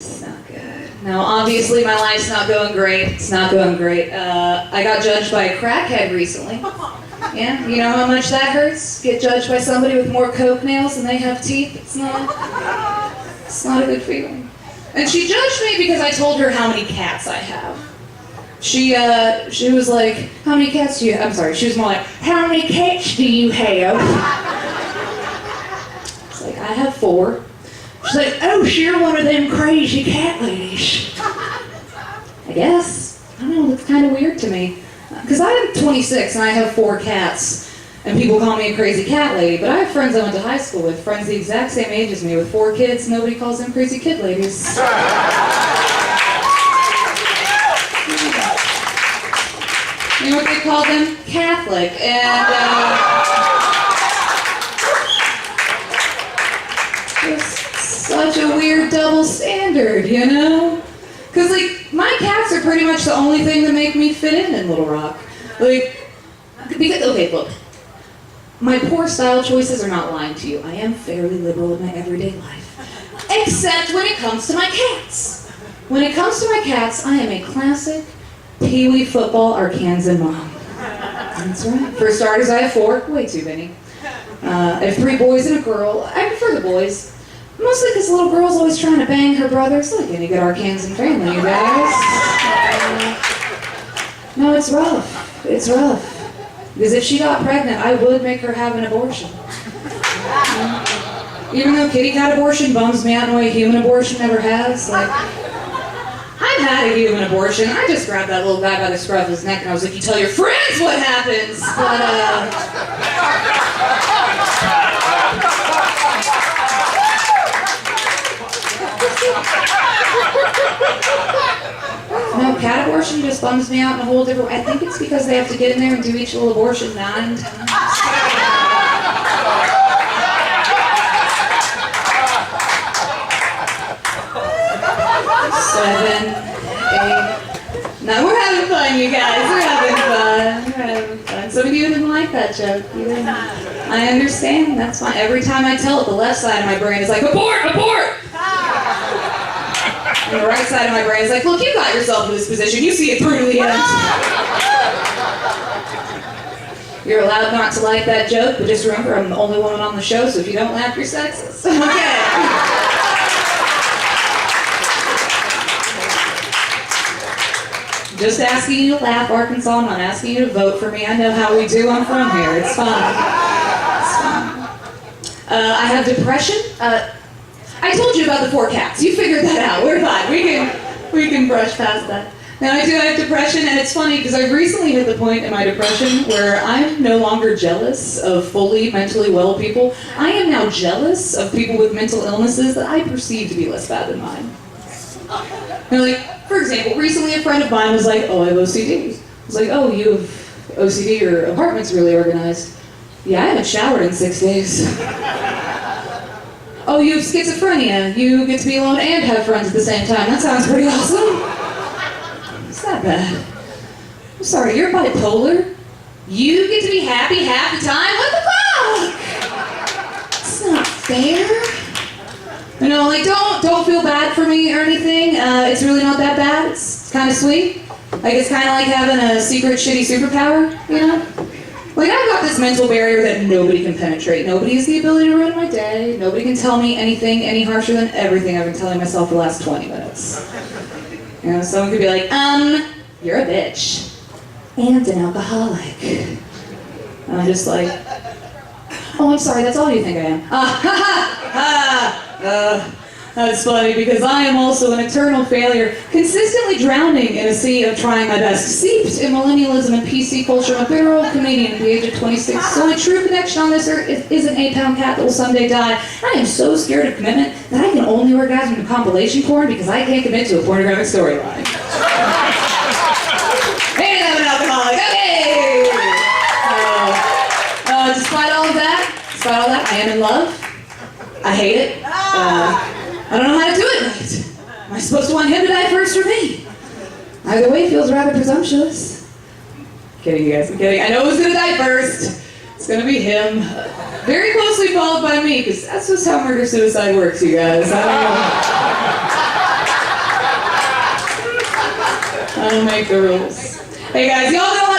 It's not good. Now, obviously, my life's not going great. It's not going great. I got judged by a crackhead recently. Yeah, you know how much that hurts? Get judged by somebody with more coke nails than they have teeth? It's not a good feeling. And she judged me because I told her how many cats I have. She was like, how many cats do you have? I'm sorry, she was more like, how many cats do you have? It's like, I have 4. She's like, oh, so you're one of them crazy cat ladies. I guess. I don't know, that's kind of weird to me. Because I'm 26 and I have 4 cats. And people call me a crazy cat lady, but I have friends I went to high school with, friends the exact same age as me with 4 kids. Nobody calls them crazy kid ladies. You know what they call them? Catholic. And, just such a weird double standard, you know? Because, like, my cats are pretty much the only thing that make me fit in Little Rock. Like, because, okay, look. My poor style choices are not lying to you. I am fairly liberal in my everyday life. Except when it comes to my cats. When it comes to my cats, I am a classic Pee-wee football Arkansan mom. That's right. For starters, I have 4. Way too many. I have 3 boys and a girl. I prefer the boys. Mostly because the little girl's always trying to bang her brother. It's like any good Arkansan family, you guys. No, it's rough. It's rough. Because if she got pregnant, I would make her have an abortion. Even though kitty cat abortion bums me out in a way human abortion never has. Like, I've had a human abortion. I just grabbed that little guy by the scruff of his neck and I was like, you tell your friends what happens. No, cat abortion just bums me out in a whole different way. I think it's because they have to get in there and do each little abortion 9 times. 7, 8. No, we're having fun, you guys. We're having fun. We're having fun. Some of you didn't like that joke. You didn't. I understand. That's fine. Every time I tell it, the left side of my brain is like, abort, abort! And the right side of my brain is like, look, you got yourself in this position. You see it through to the end. You're allowed not to like that joke, but just remember, I'm the only woman on the show, so if you don't laugh, you're sexist. Okay. Just asking you to laugh, Arkansas. I'm not asking you to vote for me. I know how we do. I'm from here. It's fine. It's fine. I have depression. I told you about the 4 cats. You figured that out. We're fine. We can brush past that. Now, I do have depression, and it's funny because I've recently hit the point in my depression where I'm no longer jealous of fully mentally well people. I am now jealous of people with mental illnesses that I perceive to be less bad than mine. Now, like, for example, recently a friend of mine was like, oh, I have OCD. I was like, oh, you have OCD, your apartment's really organized. Yeah, I haven't showered in 6 days. Oh, you have schizophrenia. You get to be alone and have friends at the same time. That sounds pretty awesome. It's not bad. I'm sorry, you're bipolar? You get to be happy half the time? What the fuck? It's not fair. You know, like, don't feel bad for me or anything. It's really not that bad. It's kind of sweet. Like, it's kind of like having a secret shitty superpower, you know? Like, I've got this mental barrier that nobody can penetrate. Nobody has the ability to ruin my day. Nobody can tell me anything any harsher than everything I've been telling myself for the last 20 minutes. You know, someone could be like, you're a bitch. And an alcoholic. And I'm just like, oh, I'm sorry, that's all you think I am. That's funny because I am also an eternal failure, consistently drowning in a sea of trying my best, steeped in millennialism and PC culture. I'm a bitter old comedian at the age of 26. The only true connection on this earth is an 8-pound cat that will someday die. I am so scared of commitment that I can only orgasm to compilation porn because I can't commit to a pornographic storyline. And I'm an alcoholic. Okay! Despite all that, I am in love. I hate it. I don't know how to do it right. Am I supposed to want him to die first or me? Either way feels rather presumptuous. Kidding, you guys, I'm kidding. I know who's gonna die first. It's gonna be him. Very closely followed by me, because that's just how murder-suicide works, you guys. I don't know. I don't make the rules. Hey guys, y'all gonna